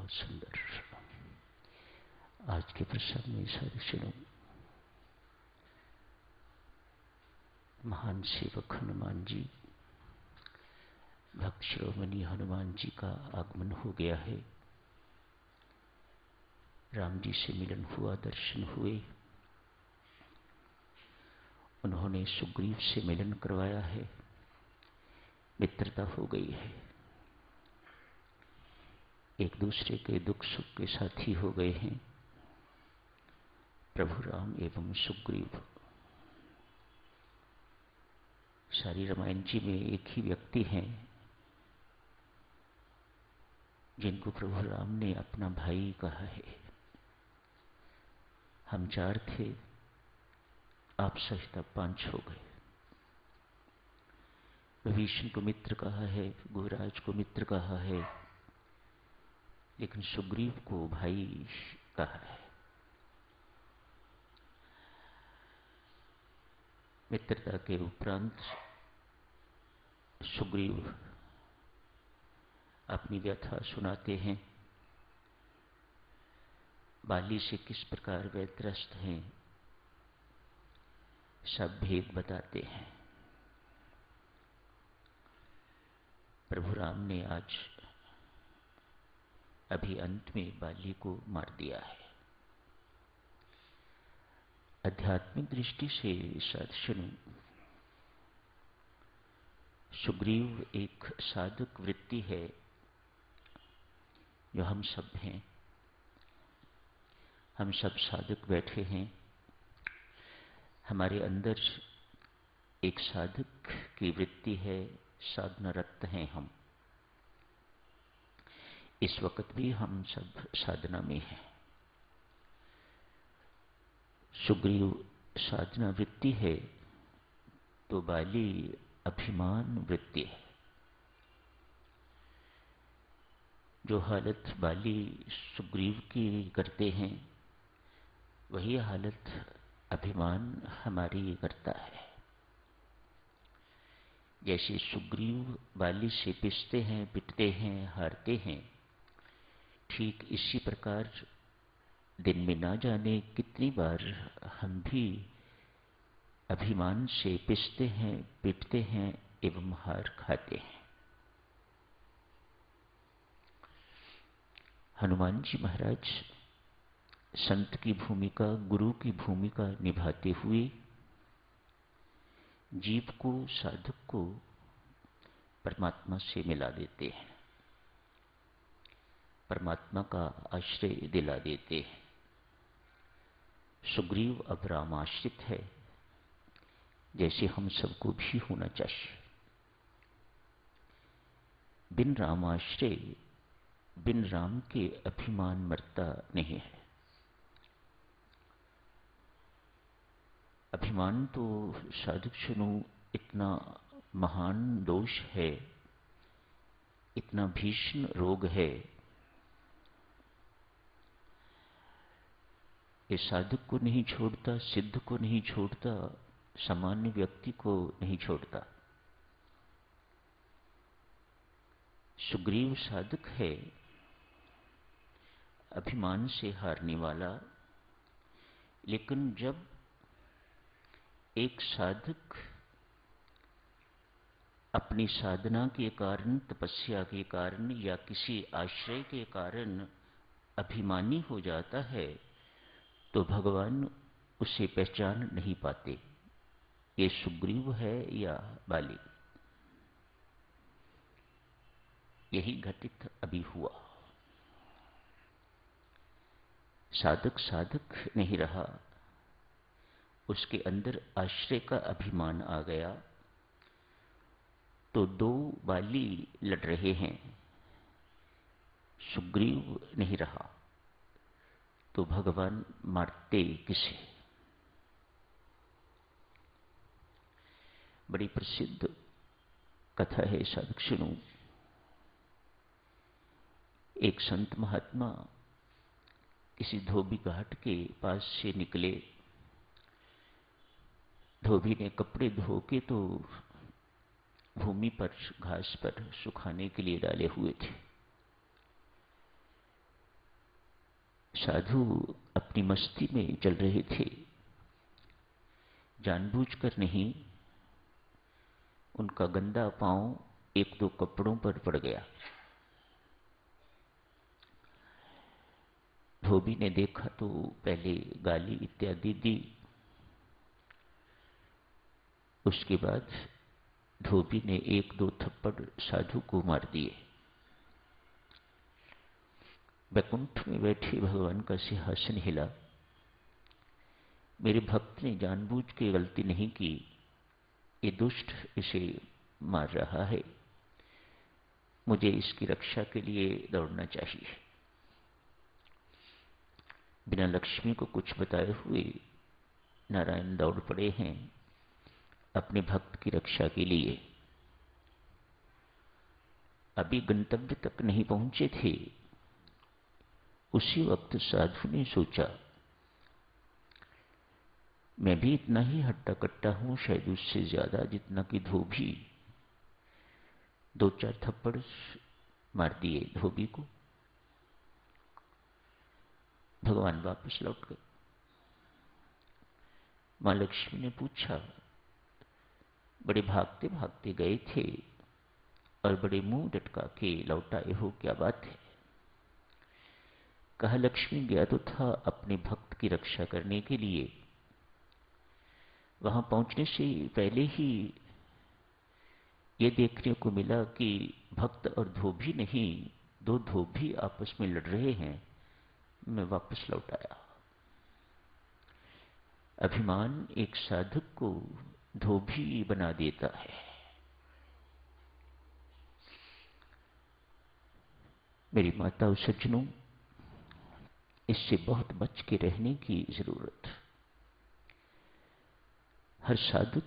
बहुत सुंदर। आज के प्रसंग में साधुजनों, महान सेवक हनुमान जी, भक्त शिरोमणि हनुमान जी का आगमन हो गया है। राम जी से मिलन हुआ, दर्शन हुए। उन्होंने सुग्रीव से मिलन करवाया है, मित्रता हो गई है। एक दूसरे के दुख सुख के साथी हो गए हैं प्रभु राम एवं सुग्रीव। सारी रामायण जी में एक ही व्यक्ति हैं जिनको प्रभु राम ने अपना भाई कहा है। हम 4 थे, आप सहित 5 हो गए। विभीषण को मित्र कहा है, गुहराज को मित्र कहा है, लेकिन सुग्रीव को भाई कहा है। मित्रता के उपरांत सुग्रीव अपनी व्यथा सुनाते हैं। बाली से किस प्रकार वे त्रस्त हैं, सब भेद बताते हैं। प्रभु राम ने आज अभी अंत में बाली को मार दिया है। आध्यात्मिक दृष्टि से साधुजनों, सुग्रीव एक साधक वृत्ति है जो हम सब हैं। हम सब साधक बैठे हैं। हमारे अंदर एक साधक की वृत्ति है, साधनारत हैं हम। इस वक्त भी हम सब साधना में हैं। सुग्रीव साधना वृत्ति है तो बाली अभिमान वृत्ति है। जो हालत बाली सुग्रीव की करते हैं, वही हालत अभिमान हमारी करता है। जैसे सुग्रीव बाली से पिसते हैं, पिटते हैं, हारते हैं, ठीक इसी प्रकार दिन में ना जाने कितनी बार हम भी अभिमान से पिसते हैं, पिटते हैं एवं हार खाते हैं। हनुमान जी महाराज संत की भूमिका, गुरु की भूमिका निभाते हुए जीव को, साधक को परमात्मा से मिला देते हैं, परमात्मा का आश्रय दिला देते हैं। सुग्रीव अब रामाश्रित है, जैसे हम सबको भी होना चाहिए। बिन रामाश्रय, बिन राम के अभिमान मरता नहीं है। अभिमान तो साधुजनों इतना महान दोष है, इतना भीषण रोग है, ये साधक को नहीं छोड़ता, सिद्ध को नहीं छोड़ता, सामान्य व्यक्ति को नहीं छोड़ता। सुग्रीव साधक है, अभिमान से हारने वाला। लेकिन जब एक साधक अपनी साधना के कारण, तपस्या के कारण या किसी आश्रय के कारण अभिमानी हो जाता है, तो भगवान उसे पहचान नहीं पाते, ये सुग्रीव है या बाली। यही घटित अभी हुआ। साधक साधक नहीं रहा, उसके अंदर आश्रय का अभिमान आ गया। तो 2 बाली लड़ रहे हैं, सुग्रीव नहीं रहा, तो भगवान मारते किसे? बड़ी प्रसिद्ध कथा है साधुजनों। एक संत महात्मा किसी धोबी घाट के पास से निकले। धोबी ने कपड़े धो के तो भूमि पर, घास पर सुखाने के लिए डाले हुए थे। साधु अपनी मस्ती में चल रहे थे, जानबूझकर नहीं। उनका गंदा पांव एक दो कपड़ों पर पड़ गया। धोबी ने देखा तो पहले गाली इत्यादि दी। उसके बाद धोबी ने एक दो थप्पड़ साधु को मार दिए। वैकुंठ में बैठे भगवान का सिंहासन हिला। मेरे भक्त ने जानबूझ के गलती नहीं की, ये दुष्ट इसे मार रहा है, मुझे इसकी रक्षा के लिए दौड़ना चाहिए। बिना लक्ष्मी को कुछ बताए हुए नारायण दौड़ पड़े हैं अपने भक्त की रक्षा के लिए। अभी गंतव्य तक नहीं पहुंचे थे, उसी वक्त साधु ने सोचा, मैं भी इतना ही हट्टा कट्टा हूं, शायद उससे ज्यादा, जितना कि धोबी। दो चार थप्पड़ मार दिए धोबी को। भगवान वापस लौट गए। मां लक्ष्मी ने पूछा, बड़े भागते भागते गए थे और बड़े मुंह लटका के लौट आए हो, क्या बात है? कहा, लक्ष्मी गया तो था अपने भक्त की रक्षा करने के लिए। वहां पहुंचने से पहले ही ये देखने को मिला कि भक्त और धोबी नहीं, दो धोबी आपस में लड़ रहे हैं। मैं वापस लौट आया। अभिमान एक साधक को धोबी बना देता है। मेरी माताओं सज्जनों, इससे बहुत बच के रहने की जरूरत। हर साधु